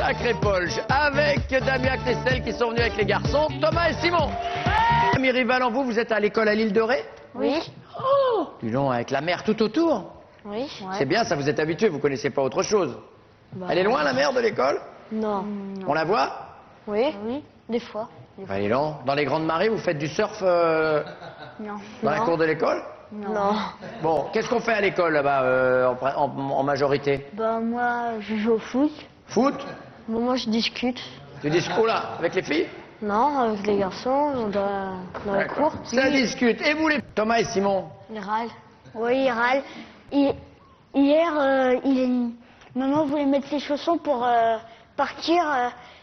Sacré Polge, avec Damien, Christelle qui sont venus avec les garçons, Thomas et Simon. Camille Rivalan, vous êtes à l'école à l'île de Ré? Oui. Oh, dis donc, avec la mer tout autour. Oui. C'est bien, ça vous êtes habitué, vous connaissez pas autre chose. Bah, Elle est loin la mer de l'école? Non. On la voit? Oui. Oui, des fois. Bah, dis donc, dans les grandes marées, vous faites du surf Non. dans la cour de l'école? Non. Bon, qu'est-ce qu'on fait à l'école là-bas en majorité? Bah moi, je joue au foot. Foot? Bon, moi, je discute. Tu dis oh là, avec les filles? Non, avec les garçons, dans la cour. Ça discute. Et vous les... Thomas et Simon? Il râle. Oui, il râle. Hier, maman voulait mettre ses chaussons pour partir.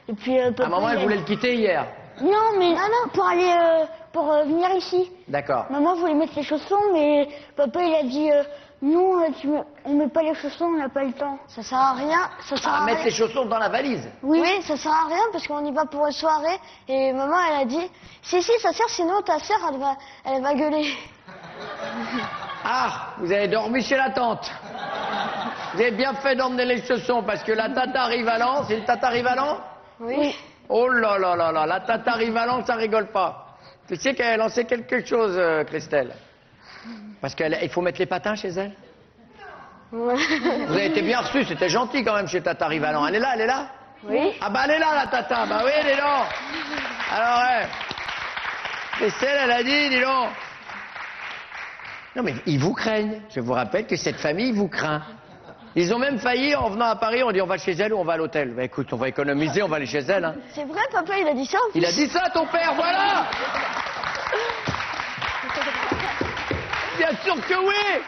Et puis, papa, Maman, elle voulait le quitter hier. Non, mais pour aller, pour venir ici. D'accord. Maman voulait mettre ses chaussons, mais papa, il a dit, non, on met pas les chaussons, on n'a pas le temps. Ça sert à rien. Ça sert à Mettre rien. les chaussons dans la valise. Oui, ça sert à rien parce qu'on y va pour une soirée. Et maman, elle a dit, si, ça sert, sinon ta sœur, elle va gueuler. Ah, vous avez dormi chez la tante. Vous avez bien fait d'emmener les chaussons parce que la tata Rivalan, c'est une tata Rivalan? Oui. Oh là là là là, la tata Rivalan, ça rigole pas. Tu sais qu'elle a lancé quelque chose, Christelle? Parce qu'il faut mettre les patins chez elle. Ouais. Vous avez été bien reçus, c'était gentil quand même chez tata Rivalan. Elle est là, elle est là? Oui. Ah bah elle est là la tata, bah oui elle est là. Alors Christelle elle a dit, dis donc. Non mais ils vous craignent, je vous rappelle que cette famille vous craint. Ils ont même failli, en venant à Paris, on dit on va chez elle ou on va à l'hôtel. Bah écoute, on va économiser, on va aller chez elle. Hein. C'est vrai, papa, il a dit ça en plus. Il a dit ça ton père, voilà. Bien sûr que oui.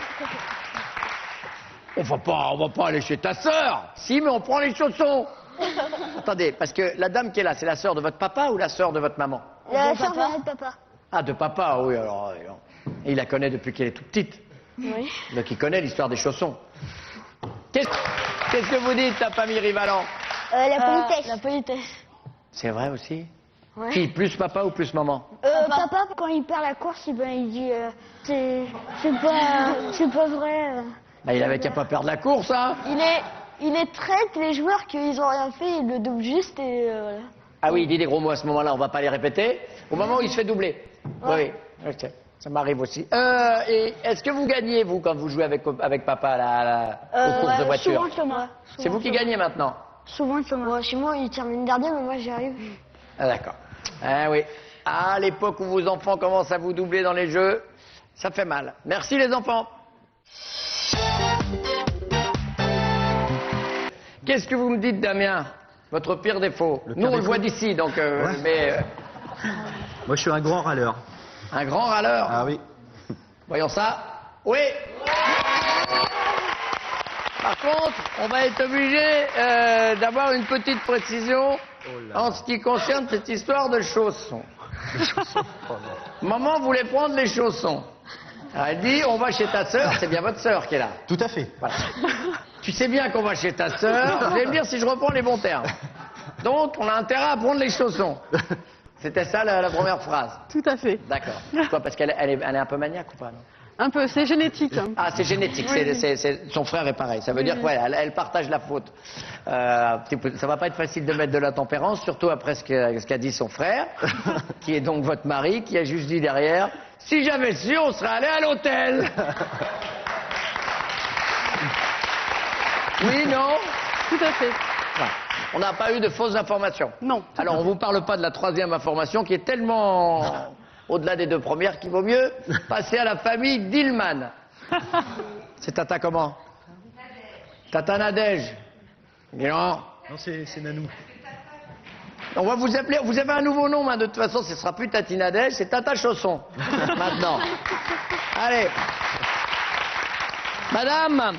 On va pas aller chez ta sœur. Si, mais on prend les chaussons. Attendez, parce que la dame qui est là, c'est la sœur de votre papa ou la sœur de votre maman? La sœur de notre papa. Ah, de papa, oui, alors. Et il la connaît depuis qu'elle est toute petite. Oui. Donc il connaît l'histoire des chaussons. Qu'est-ce que vous dites, ta famille Rivalan? La politesse. La politesse. C'est vrai aussi? Ouais. Qui, plus papa ou plus maman? Papa, quand il perd la course, il dit c'est pas vrai. Bah, il avait qu'à pas perdre la course, hein? Il est traite les joueurs qu'ils ont rien fait, il le double juste et voilà. Ah oui, il dit des gros mots à ce moment-là, on va pas les répéter. Au moment où il se fait doubler. Ouais. Oui, ok. Ça m'arrive aussi. Et est-ce que vous gagnez, vous, quand vous jouez avec papa aux courses de voiture? Souvent chez moi. C'est vous qui gagnez maintenant? Souvent chez moi. Chez moi, il termine dernier, mais moi j'y arrive. Ah d'accord. Ah oui. À l'époque où vos enfants commencent à vous doubler dans les jeux, ça fait mal. Merci les enfants. Qu'est-ce que vous me dites, Damien? Votre pire défaut? Nous, on le voit d'ici, donc... Ouais. Mais... Moi, je suis un grand râleur. Un grand râleur? Ah oui. Voyons ça. Oui. Par contre, on va être obligé d'avoir une petite précision en ce qui concerne cette histoire de chaussons. Maman voulait prendre les chaussons. Alors, elle dit, on va chez ta sœur, c'est bien votre sœur qui est là. Tout à fait. Voilà. Tu sais bien qu'on va chez ta sœur, vous allez me dire si je reprends les bons termes. Donc, on a intérêt à prendre les chaussons. C'était ça la première phrase. Tout à fait. D'accord. Pourquoi? Parce qu'elle est un peu maniaque ou pas, non? Un peu, c'est génétique. Hein. Ah, c'est génétique, son frère est pareil. Ça veut dire qu'elle partage la faute. Ça va pas être facile de mettre de la tempérance, surtout après ce qu'a dit son frère, qui est donc votre mari, qui a juste dit derrière, si j'avais su, on serait allé à l'hôtel. Oui, non? Tout à fait. Voilà. On n'a pas eu de fausses informations. Non. Alors, on vous parle pas de la troisième information qui est tellement au-delà des deux premières qu'il vaut mieux passer à la famille Dillman. C'est Tata comment? Tata Nadège. Non. Non, c'est Nanou. On va vous appeler, vous avez un nouveau nom, hein, de toute façon, ce sera plus Tati Nadège, c'est Tata Chausson. Maintenant. Allez. Madame,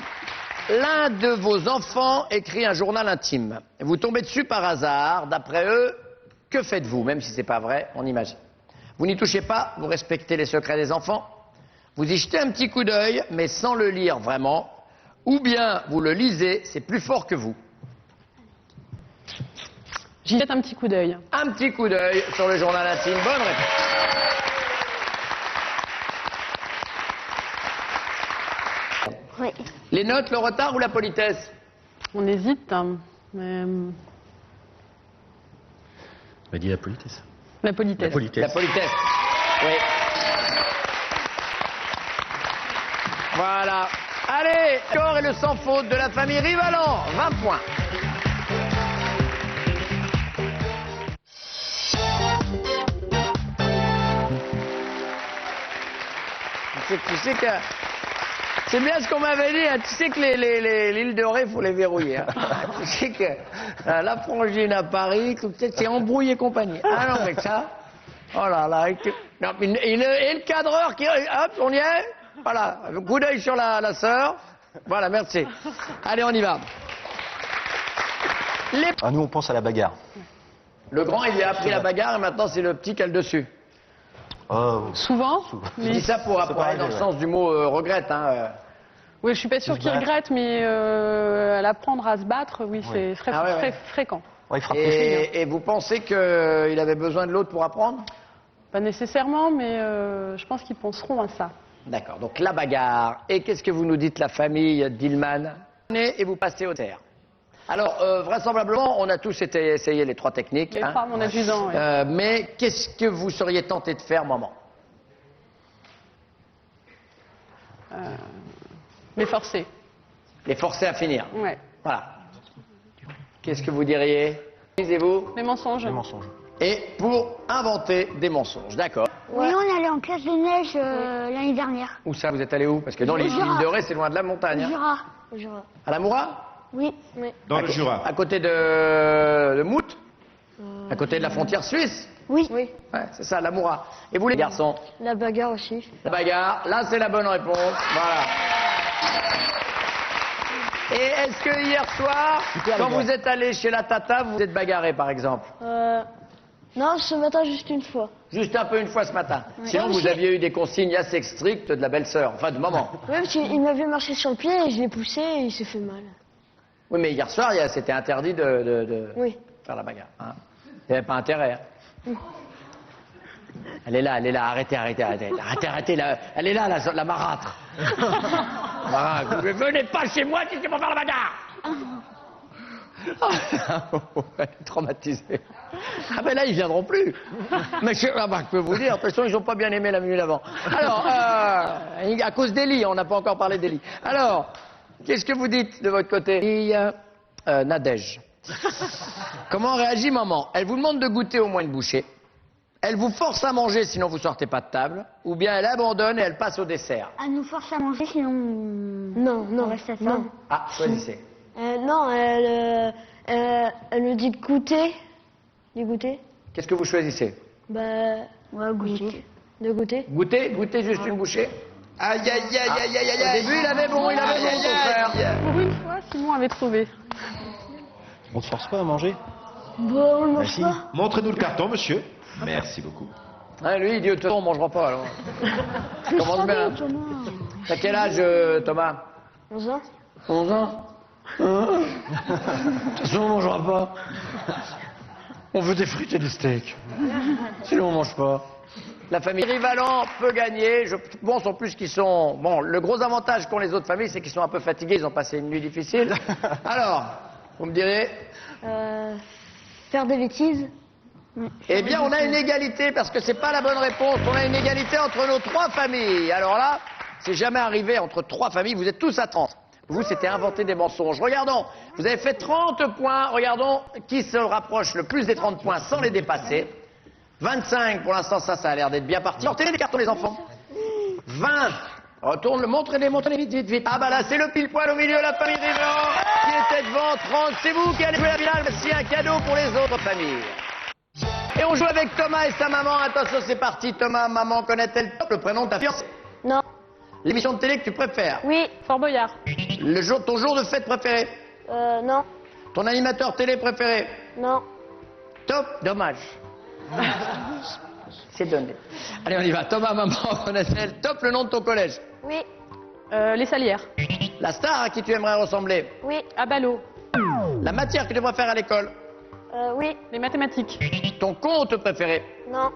l'un de vos enfants écrit un journal intime. Vous tombez dessus par hasard, d'après eux, que faites-vous? Même si c'est pas vrai, on imagine. Vous n'y touchez pas, vous respectez les secrets des enfants, vous y jetez un petit coup d'œil, mais sans le lire vraiment, ou bien vous le lisez, c'est plus fort que vous. J'y jette un petit coup d'œil. Un petit coup d'œil sur le journal intime, bonne réponse. Oui. Les notes, le retard ou la politesse? On hésite, hein, mais m'a dit la politesse. La politesse. La politesse. La politesse. Oui. Voilà. Allez, score et le sans faute de la famille Rivalan. 20 points. Tu sais que... C'est bien ce qu'on m'avait dit, hein. Tu sais que l'île de Ré, il faut les verrouiller. Hein. Tu sais que la frangine à Paris, c'est embrouillé et compagnie. Ah non, mais ça, oh là là. Non, et le cadreur qui... Hop, on y est. Voilà, coup d'œil sur la sœur. Voilà, merci. Allez, on y va. Ah, nous, on pense à la bagarre. Le grand, il lui a appris la bagarre et maintenant, c'est le petit qui a le dessus. Oh. Souvent. Je dis ça pour apprendre dans le sens du mot regrette. Hein. Oui, je suis pas sûre qu'il regrette, mais à l'apprendre à se battre, oui, c'est très fréquent. Ouais, il frappe les filles, hein. Et vous pensez qu'il avait besoin de l'autre pour apprendre? Pas nécessairement, mais je pense qu'ils penseront à ça. D'accord, donc la bagarre. Et qu'est-ce que vous nous dites, la famille d'Ilman? Et vous passez au terre. Alors, vraisemblablement, on a tous essayé les 3 techniques. Les hein. 3, mon adjudant, oui. Mais qu'est-ce que vous seriez tenté de faire, maman? Les forcer. Les forcer à finir. Ouais. Voilà. Qu'est-ce que vous diriez? Lisez-vous. Les mensonges. Les mensonges. Et pour inventer des mensonges, d'accord. Oui, on est allé en classe de neige l'année dernière. Où ça, vous êtes allé où? Parce que dans les Jura. îles de Ré, c'est loin de la montagne. Au Hein. Jura. Au Jura. À la Moura? Oui. Oui. Dans le Jura. À côté de Mout? À côté de la frontière suisse? Oui. Oui. Ouais, c'est ça, la Moura. Et vous, les garçons? La bagarre aussi. La bagarre, là, c'est la bonne réponse. Voilà. Et est-ce que hier soir, quand vous êtes allé chez la tata, vous vous êtes bagarré, par exemple? Non, ce matin, juste une fois. Juste un peu une fois ce matin. Sinon, vous aviez eu des consignes assez strictes de la belle-sœur, enfin de maman. Oui, parce qu'il m'avait marché sur le pied et je l'ai poussé et il s'est fait mal. Oui, mais hier soir, c'était interdit de Oui. faire la bagarre. Hein. Il n'y avait pas intérêt. Hein. Elle est là, arrêtez, là. Elle est là, la marâtre. Marâtre, vous ne venez pas chez moi si c'est pour faire la bagarre. Elle est traumatisée. Ah ben là, ils viendront plus. Mais je peux vous dire, de toute façon, ils n'ont pas bien aimé la minute d'avant. Alors, à cause d'Elie, on n'a pas encore parlé d'Elie. Alors, qu'est-ce que vous dites de votre côté, Nadège? Comment réagit maman? Elle vous demande de goûter au moins une bouchée. Elle vous force à manger, sinon vous sortez pas de table. Ou bien elle abandonne et elle passe au dessert. Elle nous force à manger, sinon... Non, on reste à table. Ah, choisissez. Non, elle nous dit de goûter. Du goûter. Qu'est-ce que vous choisissez? Ouais, goûter. De goûter. Goûter juste une bouchée. Aïe, aïe, aïe, aïe, aïe, aïe. Au début, il avait bon, ton frère. Pour une fois, Simon avait trouvé. On ne te force pas à manger? Bon, on ne Bah mange si. pas. Montrez-nous le carton, monsieur. Merci beaucoup. Hein, lui, il dit, de toute façon, on mangera pas, alors. Commence bien. Hein. Thomas. T'as quel âge, Thomas? 11 ans. 11 ans. Hein? De toute façon, on mangera pas. On veut des frites et des steaks. Sinon, on mange pas. La famille Rivalan peut gagner. Je pense en plus qu'ils sont... Bon, le gros avantage qu'ont les autres familles, c'est qu'ils sont un peu fatigués. Ils ont passé une nuit difficile. Alors, vous me direz? Faire des bêtises. Eh bien, on a une égalité, parce que c'est pas la bonne réponse. On a une égalité entre nos 3 familles. Alors là, c'est jamais arrivé entre 3 familles. Vous êtes tous à 30. Vous, c'était inventer des mensonges. Regardons, vous avez fait 30 points. Regardons qui se rapproche le plus des 30 points sans les dépasser. 25, pour l'instant, ça a l'air d'être bien parti. Sortez les cartons, les enfants. 20. Retourne, montrez-les vite. Ah bah là, c'est le pile-poil au milieu, la famille Rivalan qui était devant. 30, c'est vous qui allez jouer la finale. Voici un cadeau pour les autres familles. Et on joue avec Thomas et sa maman. Attention, c'est parti. Thomas, maman, connaît-elle le prénom de ta fiancée? Non. L'émission de télé que tu préfères? Oui. Fort Boyard. Ton jour de fête préféré? Non. Ton animateur télé préféré? Non. Top, dommage. C'est donné. Allez, on y va. Thomas, maman, connaît-elle top le nom de ton collège? Oui. Les Salières. La star à qui tu aimerais ressembler? Oui. À Ballot. La matière que tu préfères à l'école? Oui. Les mathématiques. Ton conte préféré? Non.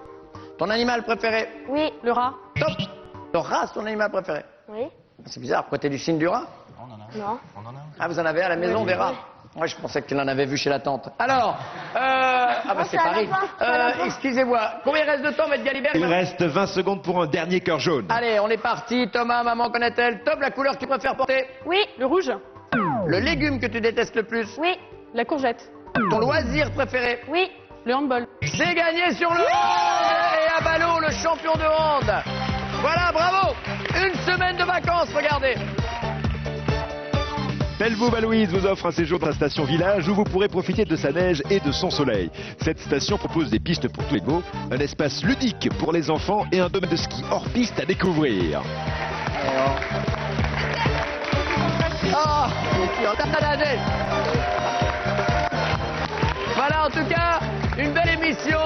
Ton animal préféré? Oui. Le rat. Top. Ton rat, ton animal préféré? Oui. C'est bizarre, pourquoi t'es du signe du rat? On en a. Non. On en a. Ah, vous en avez à la maison, des rats? Moi, je pensais que tu l'en avais vu chez la tante. Alors, ah bah c'est ça Paris. va pas, ça va pas. Excusez-moi, combien il reste de temps, Maître Galibert? Il reste 20 secondes pour un dernier cœur jaune. Allez, on est parti. Thomas, maman connaît-elle? Tom, la couleur que tu préfères porter? Oui, le rouge. Le légume que tu détestes le plus? Oui, la courgette. Ton loisir préféré? Oui, le handball. C'est gagné sur le hand et à ballot, le champion de hand. Voilà, bravo. Une semaine de vacances, regardez. Pelvoux-Valouise vous offre un séjour dans la station village où vous pourrez profiter de sa neige et de son soleil. Cette station propose des pistes pour tous les goûts, un espace ludique pour les enfants et un domaine de ski hors piste à découvrir. Oh, et puis on a nagé. Voilà, en tout cas, une belle émission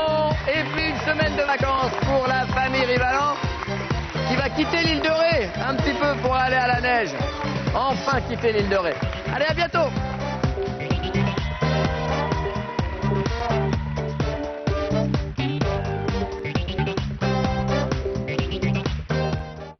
et puis une semaine de vacances pour la famille Rivalan qui va quitter l'île de Ré un petit peu pour aller à la neige. Enfin quitter l'île de Ré. Allez, à bientôt.